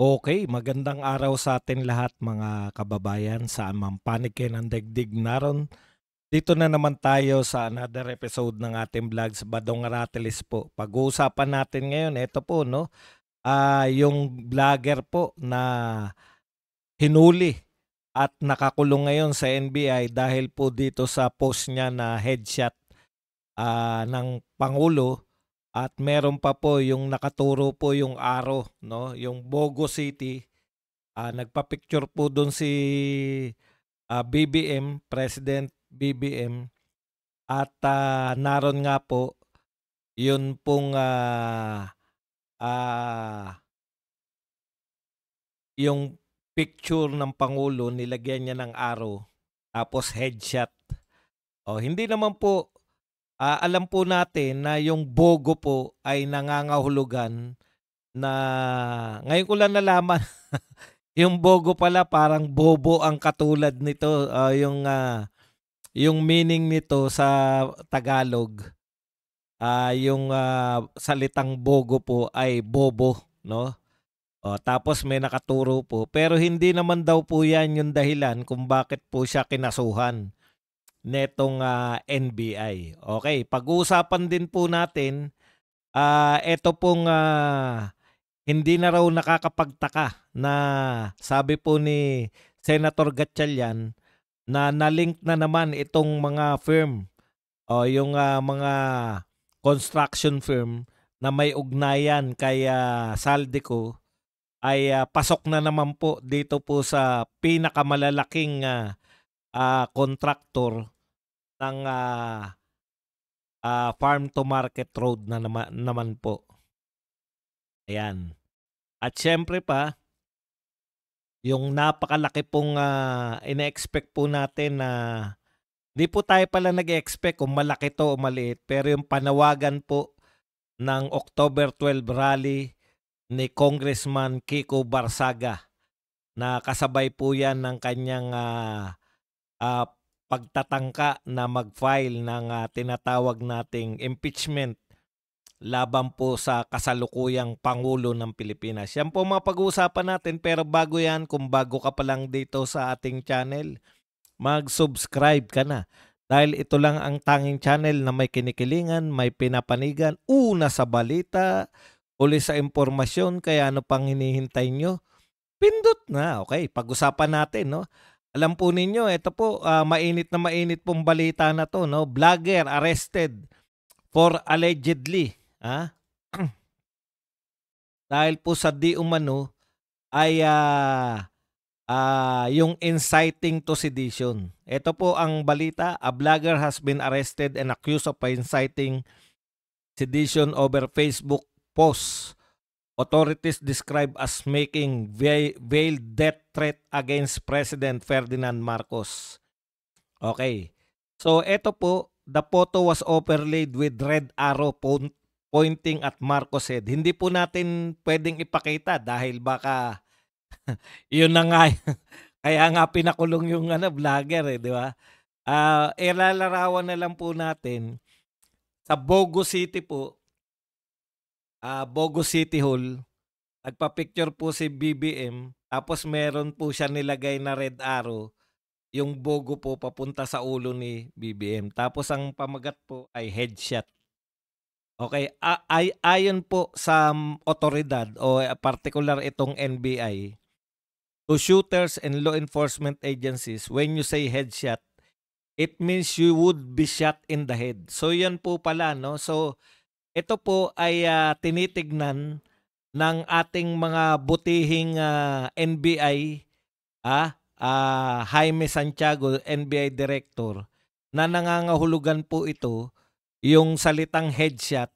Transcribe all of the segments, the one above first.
Okay, magandang araw sa atin lahat mga kababayan, saan man panig kayo ng daigdig naroon. Dito na naman tayo sa another episode ng ating vlog sa Badong Aratilis po. Pag-uusapan natin ngayon, ito po, no? Yung vlogger po na hinuli at nakakulong ngayon sa NBI dahil po dito sa post niya na headshot ng Pangulo. At meron pa po yung nakaturo po yung araw, no? Yung Bogo City. Nagpa-picture po dun si BBM, President BBM, at naroon nga po yun pong ah, yung picture ng Pangulo, nilagyan niya ng arrow, tapos headshot. Hindi naman po, alam po natin na yung Bogo po ay nangangahulugan na ngayon ko lang nalaman. Yung Bogo pala parang bobo ang katulad nito, yung meaning nito sa Tagalog, yung salitang Bogo po ay bobo, no? Tapos may nakaturo po, pero hindi naman daw po 'yan yung dahilan kung bakit po siya kinasuhan netong NBI. Okay, pag-uusapan din po natin, eto pong hindi na raw nakakapagtaka na sabi po ni Senator Gatchalian na na-link na naman itong mga firm o yung mga construction firm na may ugnayan kay Saldico ay pasok na naman po dito po sa pinakamalalaking contractor ng farm to market road na naman po. Ayan. At syempre pa, yung napakalaki pong ina-expect po natin na di po tayo pala nag-expect kung malaki to o maliit, pero yung panawagan po ng October 12 rally ni Congressman Kiko Barsaga na kasabay po yan ng kanyang ah, pagtatangka na mag-file ng tinatawag nating impeachment laban po sa kasalukuyang Pangulo ng Pilipinas. Yan po mga pag-uusapan natin, pero bago yan, kung bago ka pa lang dito sa ating channel, mag-subscribe ka na. Dahil ito lang ang tanging channel na may kinikilingan, may pinapanigan, una sa balita, uli sa impormasyon, kaya ano pang hinihintay nyo? Pindot na. Okay, pag-usapan natin, no? Alam po ninyo, ito po, mainit na mainit pong balita na to, no? Vlogger arrested for allegedly, dahil po sa di umano ay yung inciting to sedition. Ito po ang balita, a blogger has been arrested and accused of inciting sedition over Facebook posts. Authorities describe as making veiled death threat against President Ferdinand Marcos. Okay. So ito po, the photo was overlaid with red arrow pointing at Marcos head. Hindi po natin pwedeng ipakita dahil baka yun na nga. Kaya nga pinakulong yung vlogger, di ba? Ilalarawan na lang po natin sa Bogo City po, Bogo City Hall, nagpa-picture po si BBM, tapos meron po siya nilagay na red arrow, yung Bogo po papunta sa ulo ni BBM. Tapos ang pamagat po ay headshot. Okay, ayon po sa otoridad o particular itong NBI, to shooters and law enforcement agencies, when you say headshot, it means you would be shot in the head. So yan po pala, no? So ito po ay tinitignan ng ating mga butihing NBI, Jaime Santiago, NBI Director, na nangangahulugan po ito, yung salitang headshot,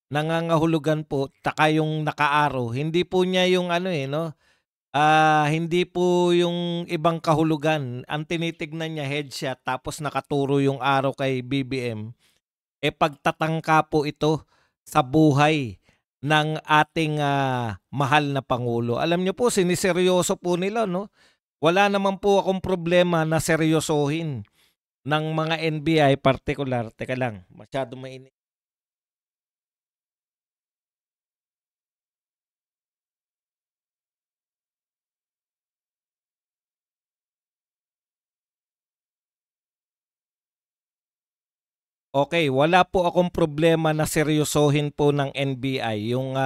nangangahulugan po, taka yung nakaaro. Hindi po niya yung no? Hindi po yung ibang kahulugan. Ang tinitignan niya headshot, tapos nakaturo yung arrow kay BBM. Pagtatangka po ito sa buhay ng ating mahal na Pangulo. Alam niyo po, siniseryoso po nila, no? Wala naman po akong problema na seryosohin ng mga NBI particular. Teka lang, masyado mainit. Okay, wala po akong problema na seryosohin po ng NBI yung,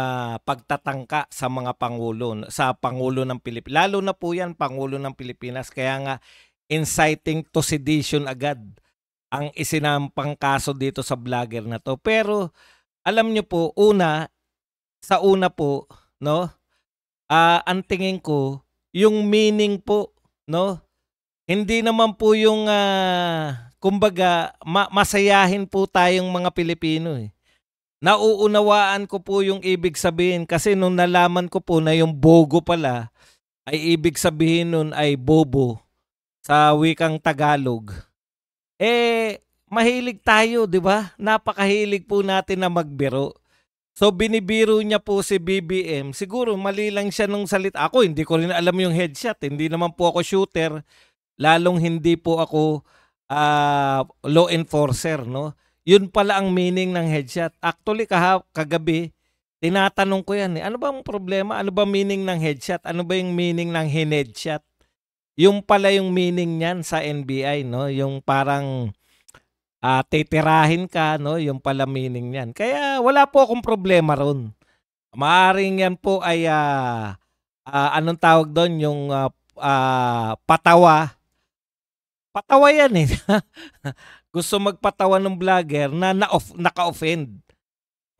pagtatangka sa mga pangulo, sa pangulo ng lalo na po 'yan pangulo ng Pilipinas. Kaya nga inciting to sedition agad ang isinampang kaso dito sa vlogger na 'to. Pero alam niyo po, sa una po 'no, ang tingin ko yung meaning po 'no, hindi naman po yung, kumbaga masayahin po tayong mga Pilipino, eh. Nauunawaan ko po yung ibig sabihin kasi nung nalaman ko po na yung bogo pala ay ibig sabihin nun ay bobo sa wikang Tagalog. Mahilig tayo, 'di ba? Napakahilig po natin na magbiro. So binibiro niya po si BBM. Siguro mali lang siya nung salita. Ako hindi ko rin alam yung headshot. Hindi naman po ako shooter. Lalong hindi po ako law enforcer, no? Yun pala ang meaning ng headshot. Actually, kagabi, tinatanong ko yan. Ano bang problema? Ano ba meaning ng headshot? Ano ba yung meaning ng headshot? Yung pala yung meaning niyan sa NBI, no? Yung parang titirahin ka, no? Yung pala meaning niyan. Kaya wala po akong problema ron. Maaring yan po ay anong tawag doon? Yung patawa. Patawa yan eh. Gusto magpatawa ng vlogger na naka-offend.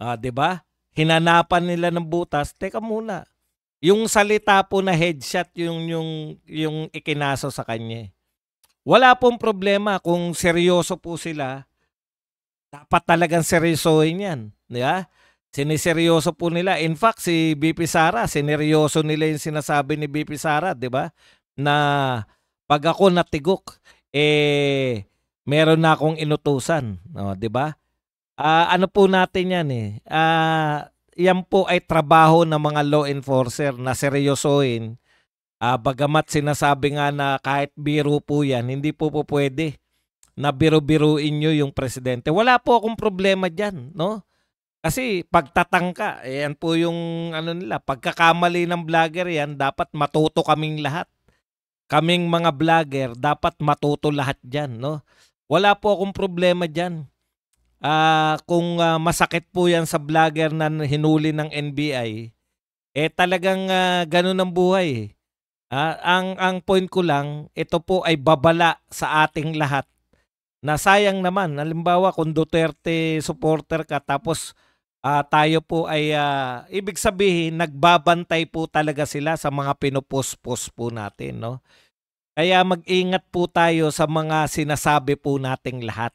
'Di ba? Hinanapan nila ng butas. Teka muna. Yung salita po na headshot yung ikinaso sa kanya. Wala pong problema kung seryoso po sila. Dapat talagang seryosohin yan. Di ba? Siniseryoso po nila. In fact, si BP Sara, sineryoso nila yung sinasabi ni BP Sara, di ba? Na pag ako natigok, meron na akong inutusan. No, di ba? Ano po natin yan eh. Yan po ay trabaho ng mga law enforcer na seryosohin. Bagamat sinasabi nga na kahit biro po yan, hindi po pwede na biro-biruin nyo yung presidente. Wala po akong problema dyan, no? Kasi pagtatangka, yan po yung ano nila, pagkakamali ng vlogger yan, dapat matuto kaming lahat. Kaming mga vlogger, dapat matuto lahat dyan, no? Wala po akong problema dyan. Kung masakit po yan sa vlogger na hinuli ng NBI, talagang ganun ang buhay. Ang point ko lang, ito po ay babala sa ating lahat. Na sayang naman, halimbawa kung Duterte supporter ka tapos tayo po ay ibig sabihin nagbabantay po talaga sila sa mga pinupost-post po natin, no? Kaya mag-ingat po tayo sa mga sinasabi po nating lahat.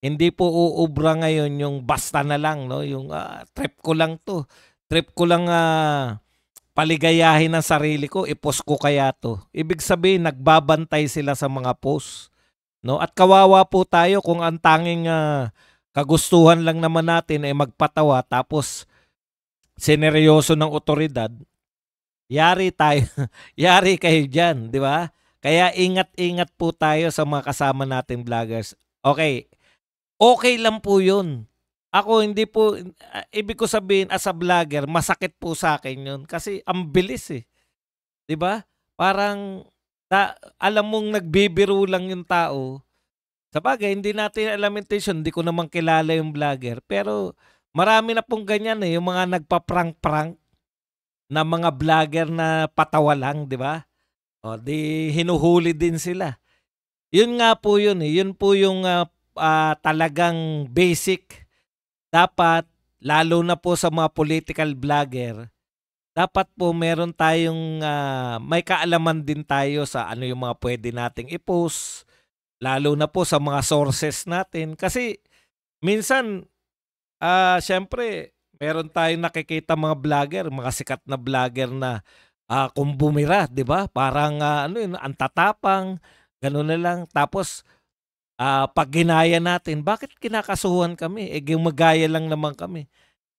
Hindi po uubra ngayon yung basta na lang, no? Yung trip ko lang to. Trip ko lang paligayahin ang sarili ko, i-post ko kaya to. Ibig sabihin nagbabantay sila sa mga post, no? At kawawa po tayo kung ang tanging kagustuhan lang naman natin ay magpatawa tapos sineryoso ng otoridad. Yari tayo. Yari kayo diyan, di ba? Kaya ingat-ingat po tayo sa mga kasama nating vloggers. Okay. Okay lang po 'yun. Ako hindi po ibig ko sabihin as a vlogger, masakit po sa akin 'yun kasi ang bilis eh. 'Di ba? Parang alam mong nagbibiro lang yung tao. Sabagay, hindi natin alam intention, hindi ko naman kilala yung vlogger. Pero marami na pong ganyan eh, yung mga nagpa-prank-prank na mga vlogger na patawa lang, di ba? O, di hinuhuli din sila. Yun nga po yun eh. Yun po yung talagang basic. Dapat, lalo na po sa mga political vlogger, dapat po meron tayong may kaalaman din tayo sa ano yung mga pwede nating i-post, lalo na po sa mga sources natin. Kasi minsan, syempre, meron tayong nakikita mga vlogger, mga sikat na vlogger na kung bumira, di ba? Parang ano yun, ang tatapang, gano'n na lang. Tapos, pag ginaya natin, bakit kinakasuhan kami? Gumagaya lang naman kami.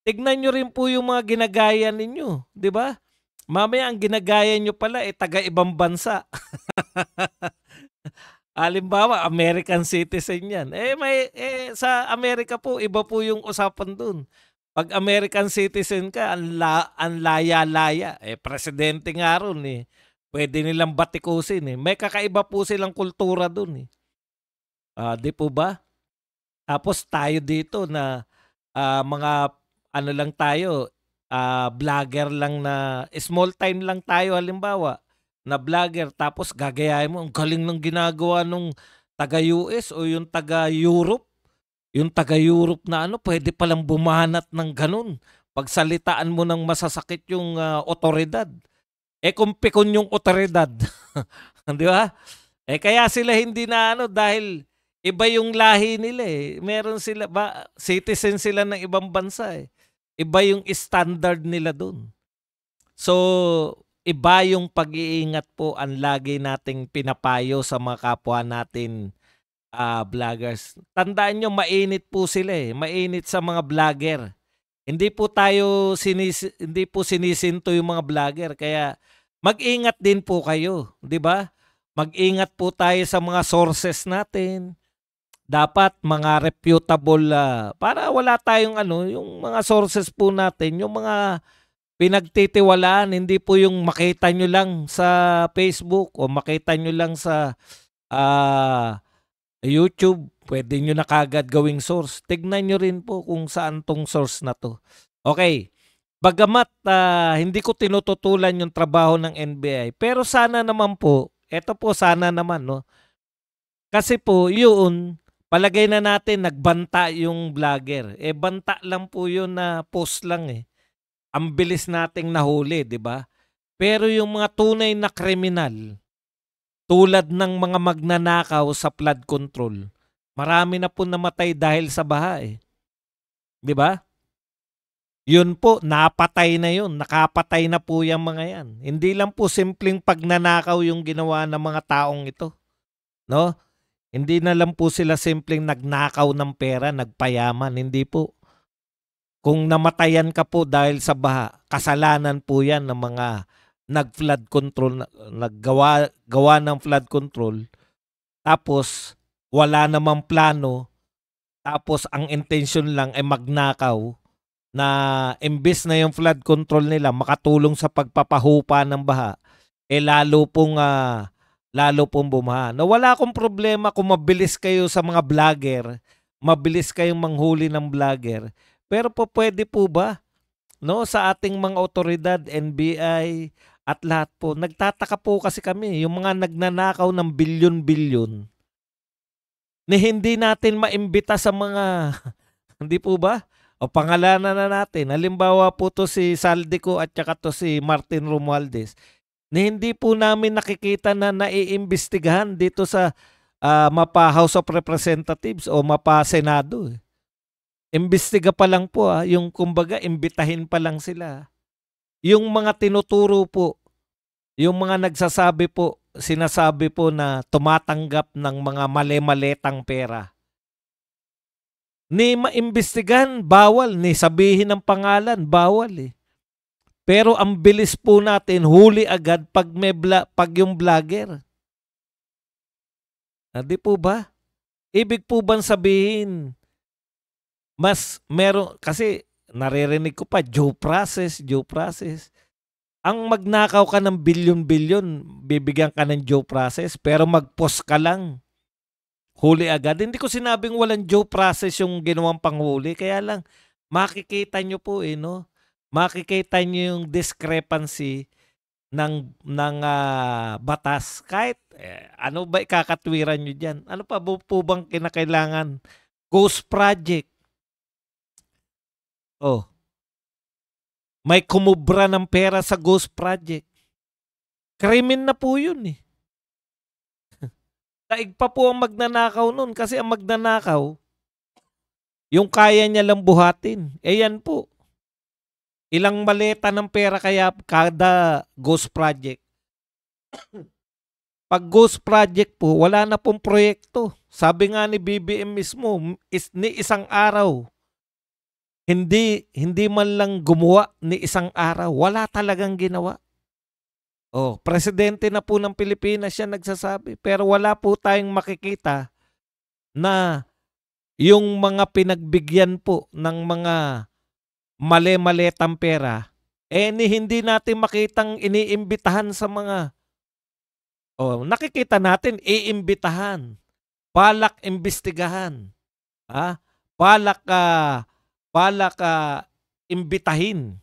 Tignan nyo rin po yung mga ginagaya ninyo, di ba? Mamaya ang ginagaya nyo pala taga-ibang bansa. Halimbawa, American citizen yan. Sa Amerika po, iba po yung usapan dun. Pag American citizen ka, ang laya-laya. Presidente nga ron eh. Pwede nilang batikusin eh. May kakaiba po silang kultura dun eh. Di po ba? Tapos tayo dito na mga ano lang tayo, vlogger lang na small time lang tayo halimbawa, na vlogger tapos gagayahin mo, ang galing ng ginagawa nung taga-US o yung taga-Europe. Yung taga-Europe na ano, pwede palang bumanat ng gano'n. Pagsalitaan mo ng masasakit yung otoridad. Eh kung pikon yung otoridad, di ba? Eh kaya sila hindi na ano dahil iba yung lahi nila eh. Meron sila ba citizen sila ng ibang bansa eh. Iba yung standard nila dun. So iba yung pag-iingat po ang lagi nating pinapayo sa mga kapwa natin vloggers. Tandaan nyo mainit po sila eh. Mainit sa mga vlogger. Hindi po sinisinto yung mga vlogger kaya mag-ingat din po kayo, 'di ba? Mag-ingat po tayo sa mga sources natin. Dapat mga reputable para wala tayong ano, yung mga sources po natin, yung mga pinagtitiwalaan, hindi po yung makita nyo lang sa Facebook o makita nyo lang sa YouTube, pwede nyo na kagad gawing source. Tignan nyo rin po kung saan tong source na to. Okay. Bagamat hindi ko tinututulan yung trabaho ng NBI, pero sana naman po, eto po sana naman, no? Kasi po, yun, palagay na natin nagbanta yung vlogger. Eh, banta lang po yun na post lang eh. Ang bilis nating nahuli, di ba? Pero yung mga tunay na kriminal, tulad ng mga magnanakaw sa flood control, marami na po namatay dahil sa baha eh. Di ba? Yun po, napatay na yun. Nakapatay na po yung mga yan. Hindi lang po simpleng pagnanakaw yung ginawa ng mga taong ito. No? Hindi na lang po sila simpleng nagnakaw ng pera, nagpayaman. Hindi po. Kung namatayan ka po dahil sa baha, kasalanan po yan ng mga nag-flood control, gawa ng flood control. Tapos, wala namang plano. Tapos, ang intention lang ay magnakaw na imbes na yung flood control nila makatulong sa pagpapahupa ng baha, eh lalo pong bumaha. Na wala akong problema kung mabilis kayo sa mga vlogger, mabilis kayong manghuli ng vlogger. Pero po pwede po ba, no, sa ating mga otoridad, NBI at lahat po, nagtataka po kasi kami, yung mga nagnanakaw ng bilyon-bilyon, ni hindi natin maimbita sa mga, hindi po ba? O pangalanan na natin. Halimbawa po to si Saldico at saka to si Martin Romualdez. Na hindi po namin nakikita na naiimbestigahan dito sa MAPA House of Representatives o MAPA Senado. Imbestiga pa lang po yung kumbaga imbitahin pa lang sila. Yung mga tinuturo po, yung mga nagsasabi po, sinasabi po na tumatanggap ng mga mali-maletang pera. Ni maimbestigahan, bawal. Ni sabihin ng pangalan, bawal eh. Pero ang bilis po natin, huli agad pag yung vlogger. Di po ba? Ibig po bang sabihin, mas meron, kasi naririnig ko pa, due process. Ang magnakaw ka ng bilyon-bilyon, bibigyan ka ng due process, pero mag-post ka lang. Huli agad. Hindi ko sinabing walang due process yung ginawang panghuli. Kaya lang, makikita nyo po no? Makikita nyo yung discrepancy ng batas. Kahit ano ba ikakatwiran nyo dyan? Ano pa po bang kinakailangan? Ghost project. Oh. May kumubra ng pera sa ghost project. Krimen na po yun eh. Daig pa po ang magnanakaw nun kasi ang magnanakaw, yung kaya niya lang buhatin. Eh yan po. Ilang maleta ng pera kaya kada ghost project. Pag ghost project po, wala na pong proyekto. Sabi nga ni BBM mismo, ni isang araw. Hindi man lang gumawa ni isang araw. Wala talagang ginawa. Oh, presidente na po ng Pilipinas siya nagsasabi. Pero wala po tayong makikita na yung mga pinagbigyan po ng mga mali-maletang pera, hindi natin makitang iniimbitahan sa mga, nakikita natin, iimbitahan, balak imbestigahan. Ah, balak balak imbitahin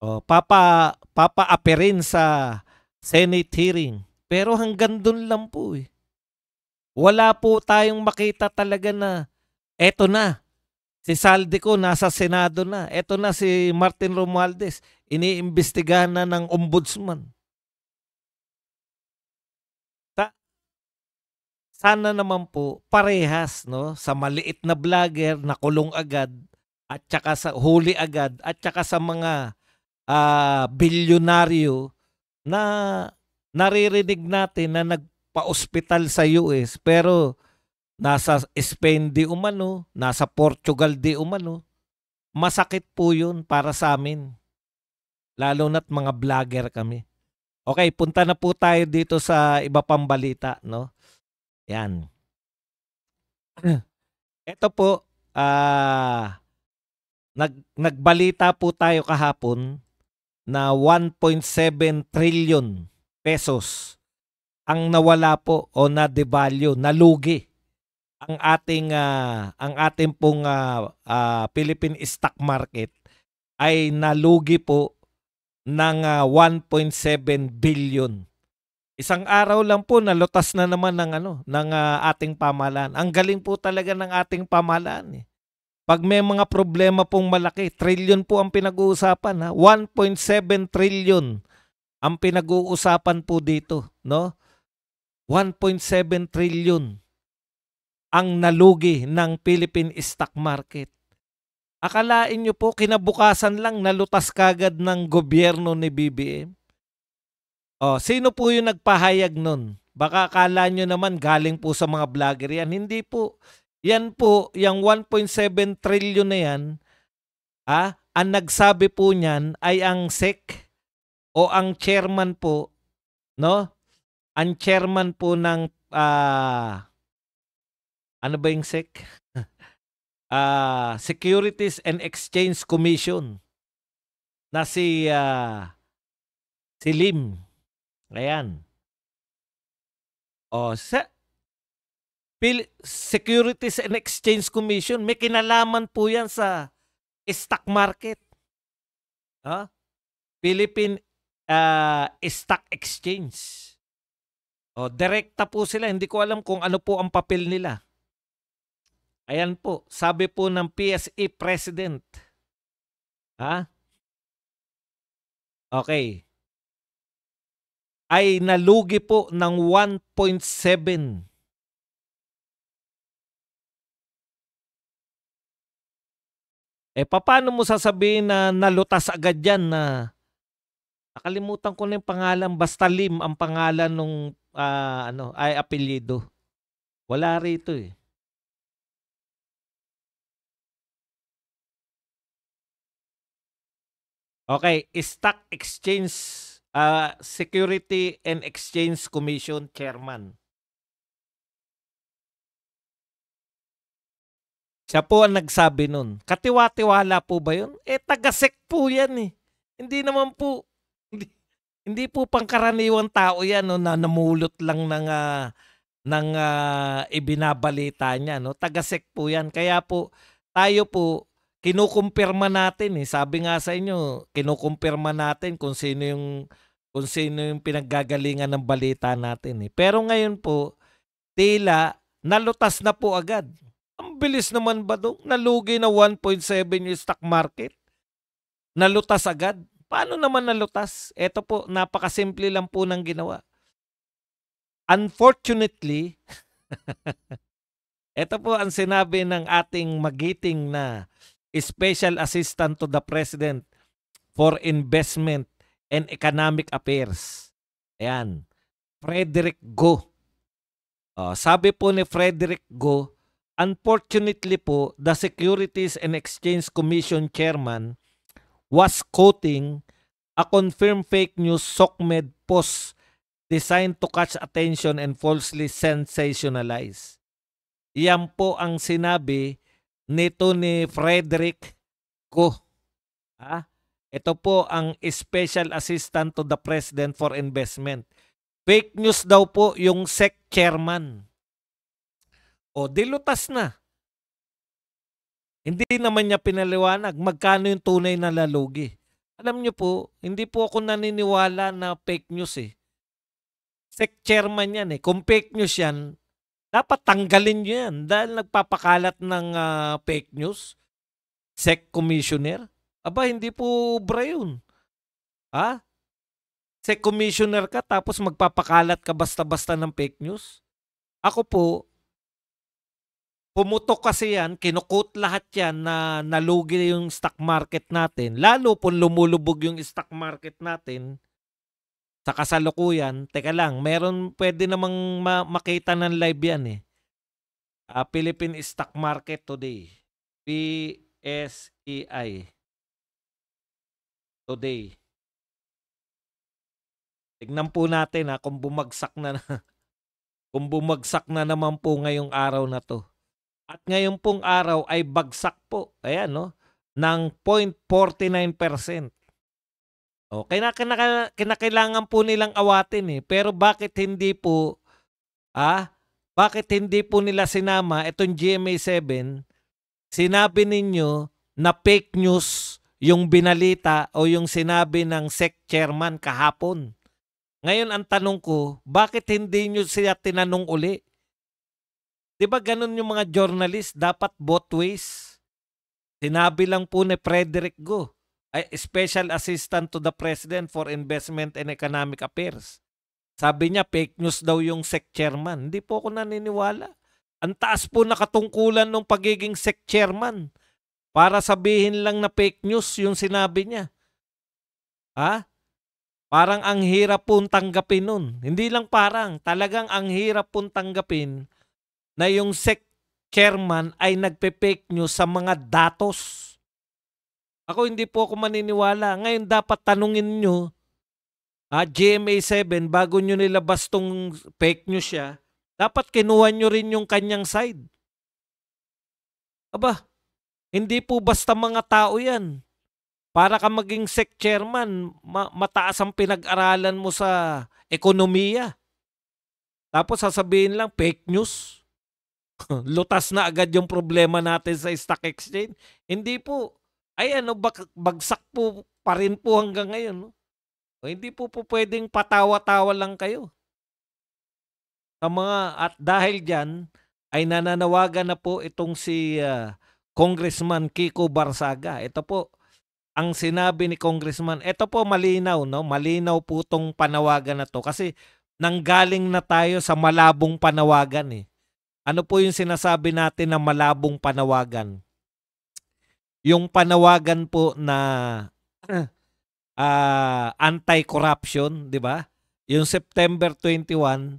o papaaperin sa Senate hearing. Pero hanggang dun lang po eh. Wala po tayong makita talaga na eto na, si Saldico nasa Senado na. Eto na si Martin Romualdez, iniimbestigahan na ng ombudsman. Sana naman po parehas, no, sa maliit na vlogger na kulong agad at saka sa huli agad at saka sa mga bilyonaryo na naririnig natin na nagpa-ospital sa US pero nasa Spain di umano, nasa Portugal di umano. Masakit po yun para sa amin. Lalo na't mga vlogger kami. Okay, punta na po tayo dito sa iba pang balita, no? Yan. Ito po, nagbalita po tayo kahapon na 1.7 trillion pesos ang nawala po o na-devalue, nalugi ang ating pong Philippine stock market ay nalugi po ng 1.7 billion. Isang araw lang po nalutas na naman ng ating pamahalaan. Ang galing po talaga ng ating pamahalaan eh. Pag may mga problema pong malaki, trillion po ang pinag-uusapan ha. 1.7 trillion ang pinag-uusapan po dito, no? 1.7 trillion ang nalugi ng Philippine stock market. Akalain nyo po kinabukasan lang nalutas kagad ng gobyerno ni BBM? Oh, sino po yung nagpahayag nun? Baka akala nyo naman galing po sa mga vlogger yan. Hindi po. Yan po, yung 1.7 trillion na yan, ang nagsabi po niyan ay ang SEC o ang chairman po, no? Ang chairman po ng, ano ba yung SEC? Securities and Exchange Commission na si Lim. Ayan. O, Securities and Exchange Commission, may kinalaman po yan sa stock market. Philippine Stock Exchange. O, direkta po sila. Hindi ko alam kung ano po ang papel nila. Ayan po, sabi po ng PSE President. Okay. Ay nalugi po ng 1.7. Paano mo sasabihin na nalutas agad yan na nakalimutan ko na yung pangalan, basta Lim ang pangalan nung ay apelyido. Wala rito eh. Okay, Stock Exchange Security and Exchange Commission Chairman. Siya po ang nagsabi nun. Katiwa-tiwala po ba yun? Taga-SEC po yan eh. Hindi naman po, hindi po pangkaraniwang tao yan no, na namulot lang ng ibinabalita niya. No? Taga-SEC po yan. Kaya po, tayo po, kinukumpirma natin eh. Sabi nga sa inyo, kinukumpirma natin kung sino yung pinaggagalingan ng balita natin eh. Pero ngayon po, tila nalutas na po agad. Ang bilis naman ba dong? Nalugi na 1.7 yung stock market. Nalutas agad. Paano naman nalutas? Ito po, napakasimple lang po ng ginawa. Unfortunately, ito po ang sinabi ng ating magiting na Special Assistant to the President for Investment and Economic Affairs. Ayan. Frederick Go. Sabi po ni Frederick Go, unfortunately po, the Securities and Exchange Commission Chairman was quoting a confirmed fake news SOCMED post designed to catch attention and falsely sensationalize. Iyan po ang sinabi nito ni Frederick Go. Ito po ang Special Assistant to the President for Investment. Fake news daw po yung SEC chairman. O, dilutas na. Hindi naman niya pinaliwanag magkano yung tunay na lalugi. Alam niyo po, hindi po ako naniniwala na fake news eh. SEC chairman yan eh. Kung fake news yan, dapat tanggalin niyo yan dahil nagpapakalat ng fake news. SEC commissioner? Aba, hindi po ubra yun. Ha? SEC commissioner ka tapos magpapakalat ka basta-basta ng fake news? Ako po, pumutok kasi yan, kinukut lahat yan na nalugi yung stock market natin. Lalo po lumulubog yung stock market natin sa kasalukuyan. Teka lang, meron pwede namang makita ng live yan eh. Philippine Stock Market Today. PSEI. Today. Tignan po natin kung bumagsak na kung bumagsak na naman po ngayong araw na to. At ngayon pong araw ay bagsak po. Ayan, no? Ng 0.49%. O, kinakailangan po nilang awatin eh. Pero bakit hindi po, bakit hindi po nila sinama itong GMA7? Sinabi ninyo na fake news yung binalita o yung sinabi ng SEC chairman kahapon. Ngayon ang tanong ko, bakit hindi nyo siya tinanong uli? Diba ganun yung mga journalist, dapat both ways? Sinabi lang po ni Frederick Go, Special Assistant to the President for Investment and Economic Affairs. Sabi niya, fake news daw yung SEC chairman. Hindi po ako naniniwala. Ang taas po nakatungkulan ng pagiging SEC chairman para sabihin lang na fake news yung sinabi niya. Parang ang hirap pong tanggapin nun. Hindi lang parang, talagang ang hirap pong tanggapin na yung SEC chairman ay nagpe-fake news sa mga datos. Ako hindi po ako maniniwala. Ngayon dapat tanungin nyo, GMA7, bago nyo nilabas tong fake news siya, dapat kinuha nyo rin yung kanyang side. Aba, hindi po basta mga tao yan. Para ka maging SEC chairman, mataas ang pinag-aralan mo sa ekonomiya. Tapos sasabihin lang, fake news. Lutas na agad yung problema natin sa stock exchange. Hindi po. Ay bagsak po pa rin po hanggang ngayon. No? O, hindi po pwedeng patawa-tawa lang kayo. At dahil dyan, ay nananawagan na po itong si Congressman Kiko Barsaga. Ito po, ang sinabi ni Congressman, ito po malinaw, no? Malinaw po tong panawagan na to kasi nanggaling na tayo sa malabong panawagan eh. Ano po yung sinasabi natin na malabong panawagan? Yung panawagan po na anti-corruption, di ba? Yung September 21,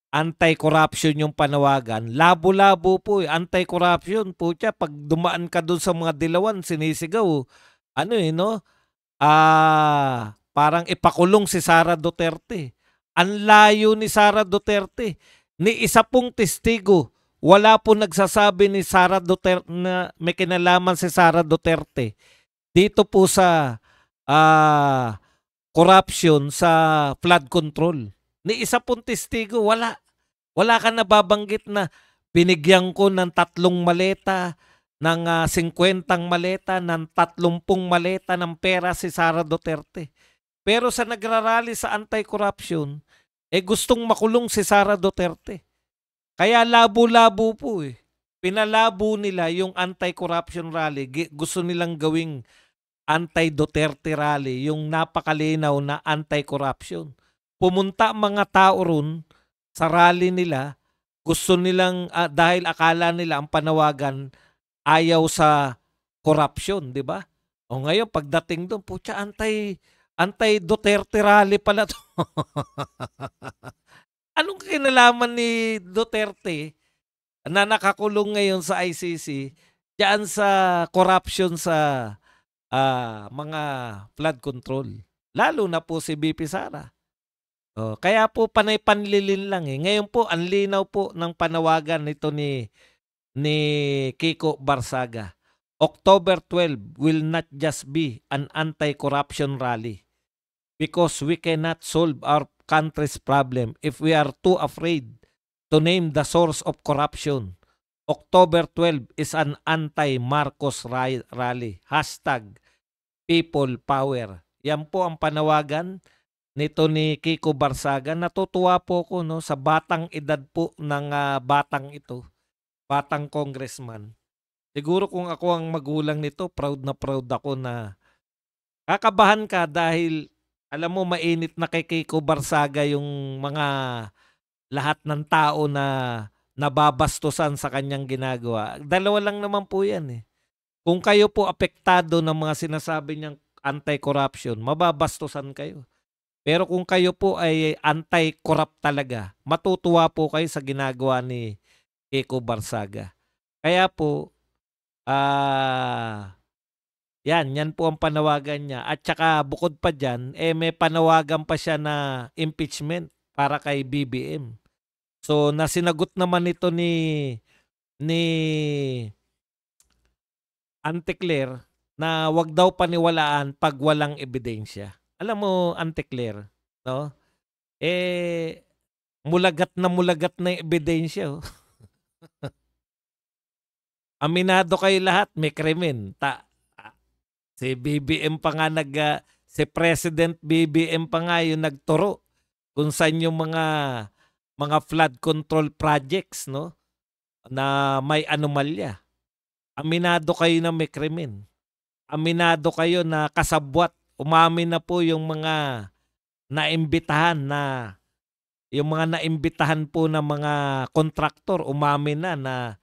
anti-corruption yung panawagan. Labo-labo po, anti-corruption po siya. Pag dumaan ka dun sa mga dilawan, sinisigaw, parang ipakulong si Sara Duterte. Ang layo ni Sara Duterte. Ni isa pong testigo, wala po nagsasabi ni Sara Duterte na may kinalaman si Sara Duterte dito po sa corruption sa flood control. Ni isa pong testigo, wala. Wala ka nababanggit na binigyan ko ng 3 maleta, ng 50 maleta, ng 30 maleta ng pera si Sara Duterte. Pero sa nagrarally sa anti-corruption, gustong makulong si Sara Duterte. Kaya labo-labo po eh. Pinalabo nila yung anti-corruption rally. Gusto nilang gawing anti-Duterte rally, yung napakalinaw na anti-corruption. Pumunta mga tao ron sa rally nila, gusto nilang, dahil akala nila ang panawagan ayaw sa corruption, di ba? O ngayon, pagdating doon, putya, anti-Duterte rally pala to. Anong kinalaman ni Duterte na nakakulong ngayon sa ICC diyan sa corruption sa mga flood control? Lalo na po si BP Sara. Kaya po panay-panlilin lang eh. Ngayon po, ang linaw po ng panawagan nito ni Kiko Barsaga. October 12 will not just be an anti-corruption rally because we cannot solve our country's problem if we are too afraid to name the source of corruption October 12 is an anti-Marcos rally. Hashtag People Power. Yan po ang panawagan nito ni Kiko Barsaga. Natutuwa po ko no, sa batang edad po ng batang ito, batang congressman. Siguro kung ako ang magulang nito, proud na proud ako na kakabahan ka dahil alam mo mainit na kay Kiko Barsaga yung mga lahat ng tao na nababastusan sa kanyang ginagawa. Dalawa lang naman po yan eh. Kung kayo po apektado ng mga sinasabi niyang anti-corruption, mababastusan kayo. Pero kung kayo po ay anti-corrupt talaga, matutuwa po kayo sa ginagawa ni Kiko Barsaga. Kaya po, yan po ang panawagan niya. At saka bukod pa dyan, may panawagan pa siya na impeachment para kay BBM. So, nasinagot naman ito ni Auntie Claire na wag daw paniwalaan pag walang ebidensya. Alam mo, Auntie Claire, no? Mulagat na yung ebidensya. Oh. Aminado kayo lahat, may krimen. Si BBM pa nga si President BBM pa nga yung nagturo kung saan yung mga flood control projects, no, na may anomalya. Aminado kayo na may krimen. Aminado kayo na kasabwat. Umamin na po yung mga naimbitahan po na mga kontraktor. Umamin na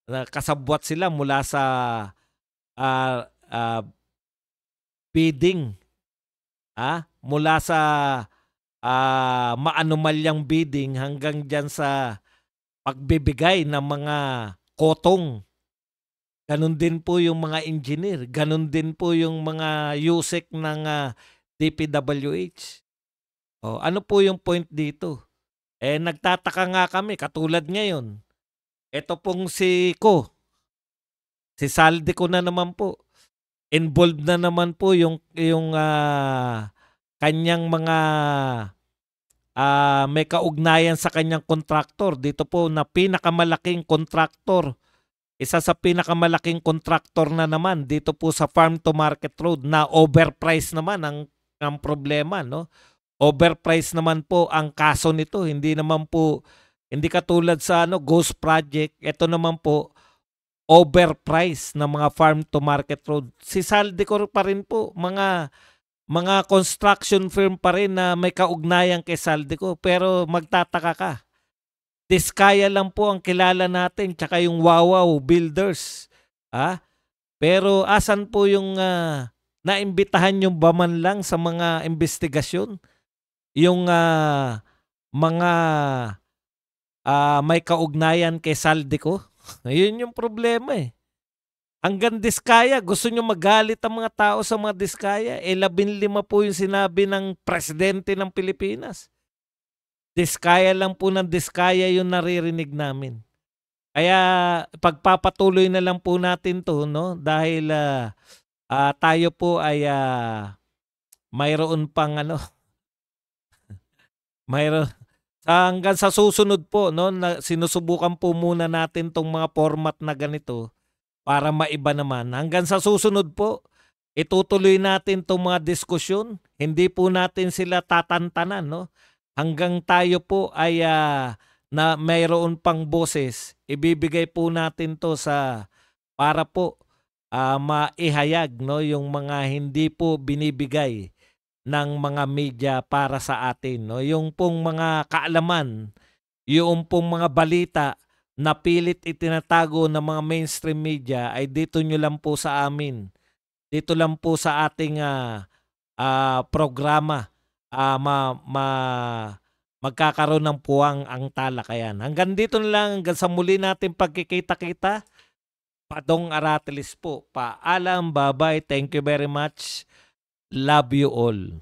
kasabwat sila mula sa bidding. Mula sa maanomalyang bidding hanggang dyan sa pagbibigay ng mga kotong. Ganon din po yung mga engineer. Ganon din po yung mga USEC ng DPWH. Ano po yung point dito? Nagtataka nga kami, katulad ngayon. Ito pong si Saldi ko na naman po. Involved na naman po yung kanyang mga may kaugnayan sa kanyang kontraktor. Dito po na pinakamalaking kontraktor. Isa sa pinakamalaking kontraktor na naman dito po sa Farm to Market Road na overpriced naman ang problema, no? Overpriced naman po ang kaso nito. Hindi katulad sa Ghost Project. Ito naman po overpriced na mga Farm to Market Road. Si Saldecor pa rin po, mga construction firm pa rin na may kaugnayan kay Saldecor. Pero magtataka ka. Diskaya lang po ang kilala natin, tsaka yung Wawaw Builders. Pero asan po yung naimbitahan yung ba man lang sa mga investigasyon? Yung mga may kaugnayan kay Saldico? Yun yung problema eh. Hanggang diskaya, gusto nyo magalit ang mga tao sa mga diskaya. 15 po yung sinabi ng presidente ng Pilipinas. Diskaya lang po ng diskaya yung naririnig namin. Kaya pagpapatuloy na lang po natin to, no? Dahil tayo po ay mayroon pang hanggang sa susunod po, no, na sinusubukan po muna natin tong mga format na ganito para maiba naman. Hanggang sa susunod po, itutuloy natin tong mga diskusyon. Hindi po natin sila tatantanan, no? Hanggang tayo po ay na mayroon pang boses, ibibigay po natin to para po maihayag, no, yung mga hindi po binibigay ng mga media para sa atin, no? Yung pong mga kaalaman, yung pong mga balita na pilit itinatago ng mga mainstream media ay dito nyo lang po sa amin. Dito lang po sa ating programa. Magkakaroon ng puwang ang talakayan. Hanggang dito na lang, hanggang sa muli natin pagkikita-kita. Padong Aratilis po. Paalam, bye-bye. Thank you very much. Love you all.